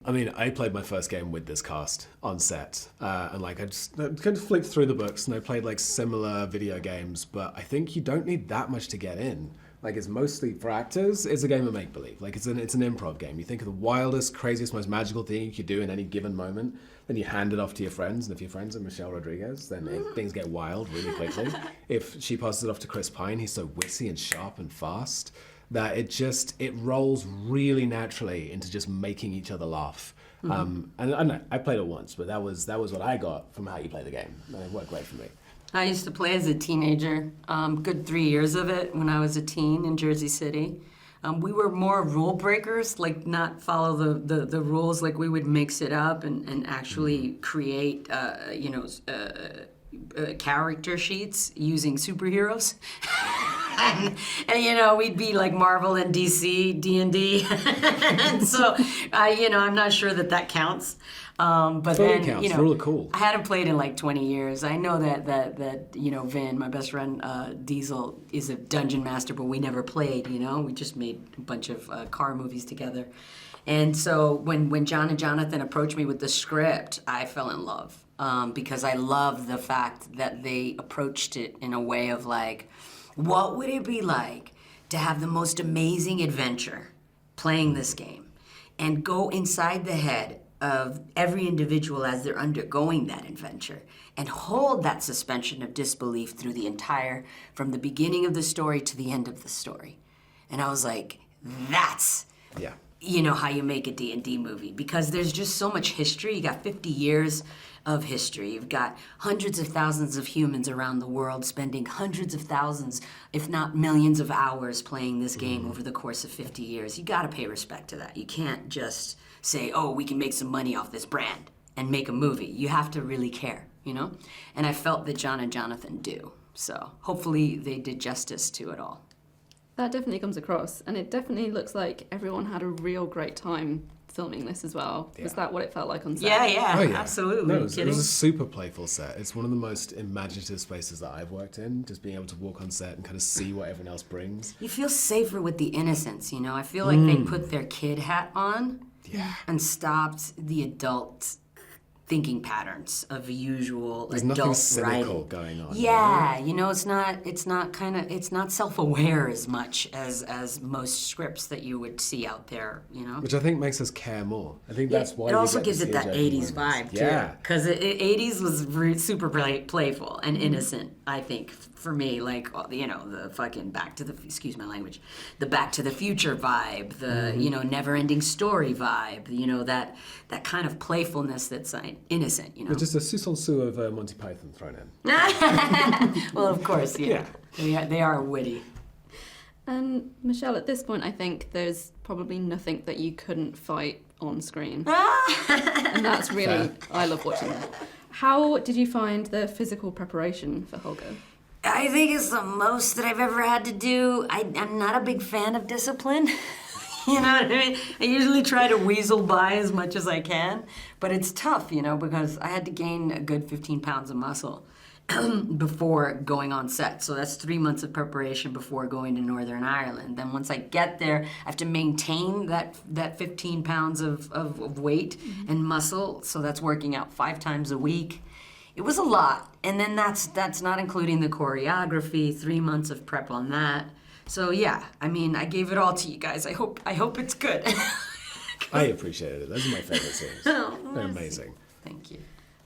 I mean, I played my first game with this cast on set, and like I kind of flicked through the books, and I played like similar video games, but I think you don't need that much to get in. Like it's mostly for actors. It's a game of make believe. Like it's an improv game. You think of the wildest, craziest, most magical thing you could do in any given moment, then you hand it off to your friends, and if your friends are Michelle Rodriguez, then things get wild really quickly. If she passes it off to Chris Pine, he's so witty and sharp and fast that it rolls really naturally into just making each other laugh. And I don't know, I played it once, but that was what I got from how you play the game. And it worked great for me. I used to play as a teenager, good 3 years of it when I was a teen in Jersey City. We were more rule breakers, like not follow the rules, like we would mix it up and actually create, character sheets using superheroes. and we'd be like Marvel and DC, D&D. And so, I'm not sure that counts. But totally then, counts. Really cool. I hadn't played in like 20 years. I know that Vin, my best friend, Diesel, is a dungeon master, but we never played, We just made a bunch of car movies together. And so when John and Jonathan approached me with the script, I fell in love because I love the fact that they approached it in a way of like, what would it be like to have the most amazing adventure playing this game and go inside the head of every individual as they're undergoing that adventure and hold that suspension of disbelief through the from the beginning of the story to the end of the story. And I was like, that's, how you make a D&D movie, because there's just so much history. You got 50 years of history. You've got hundreds of thousands of humans around the world spending hundreds of thousands, if not millions of hours playing this game over the course of 50 years. You gotta pay respect to that. You can't just say, oh, we can make some money off this brand and make a movie. You have to really care, And I felt that John and Jonathan do. So hopefully they did justice to it all. That definitely comes across, and it definitely looks like everyone had a real great time filming this as well. Yeah. Was that what it felt like on set? Yeah, absolutely. No, it was a super playful set. It's one of the most imaginative spaces that I've worked in, just being able to walk on set and kind of see what everyone else brings. You feel safer with the innocence, I feel like they put their kid hat on and stopped the adult thinking patterns of usual There's adult nothing cynical writing going on. Yeah, it's not self-aware as much as most scripts that you would see out there, Which I think makes us care more. I think that's why it also gives it that 80s vibe too. Because 80s was super playful and innocent, I think, for me, like, the fucking excuse my language, the Back to the Future vibe, the, never-ending story vibe, that kind of playfulness that's innocent, But just a sous-en-sous of Monty Python thrown in. Well, of course, yeah. They are witty. And Michelle, at this point, I think there's probably nothing that you couldn't fight on screen. And that's really, I love watching that. How did you find the physical preparation for Holger? I think it's the most that I've ever had to do. I'm not a big fan of discipline. You know what I mean? I usually try to weasel by as much as I can, but it's tough, because I had to gain a good 15 pounds of muscle before going on set. So that's 3 months of preparation before going to Northern Ireland. Then once I get there, I have to maintain that 15 pounds of weight and muscle. So that's working out 5 times a week. It was a lot. And then that's not including the choreography, 3 months of prep on that. So yeah, I gave it all to you guys. I hope it's good. I appreciated it. Those are my favorite scenes. They're amazing. Thank you.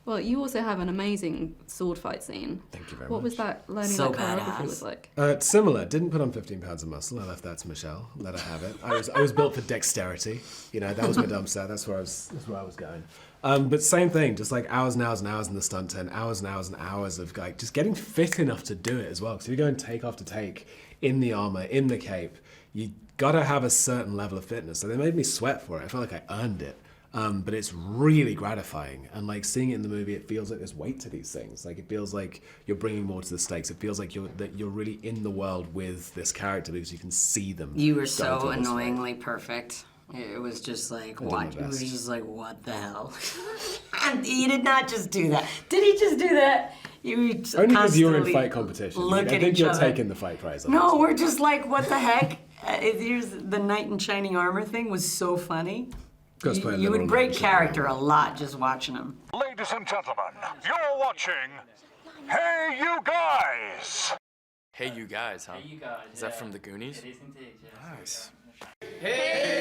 Well, you also have an amazing sword fight scene. Thank you very much. What was that learning So that choreography badass. Was like? Similar. Didn't put on 15 pounds of muscle. I left that to Michelle. Let her have it. I was built for dexterity. That was my dump set. That's where I was going. But same thing. Just like hours and hours and hours in the stunt tent. Hours and hours and hours of like just getting fit enough to do it as well. Because if you go and take after take in the armor, in the cape, you gotta have a certain level of fitness. So they made me sweat for it. I felt like I earned it. But it's really gratifying, and like seeing it in the movie, it feels like there's weight to these things. Like it feels like you're bringing more to the stakes. It feels like you're really in the world with this character because you can see them. You were so annoyingly perfect. It was just like what? It was just like what the hell? And he did not just do that. Did he just do that? Only because you're in fight competition. I think you're taking the fight prize. No, we're just like what the heck? Here's the knight in shining armor thing was so funny. Goes play a You literal would break name, character a lot just watching him. Ladies and gentlemen, you're watching Hey You Guys! Hey, you guys, huh? Hey, you guys. Is that from the Goonies? It is indeed, yes. Nice. Hey,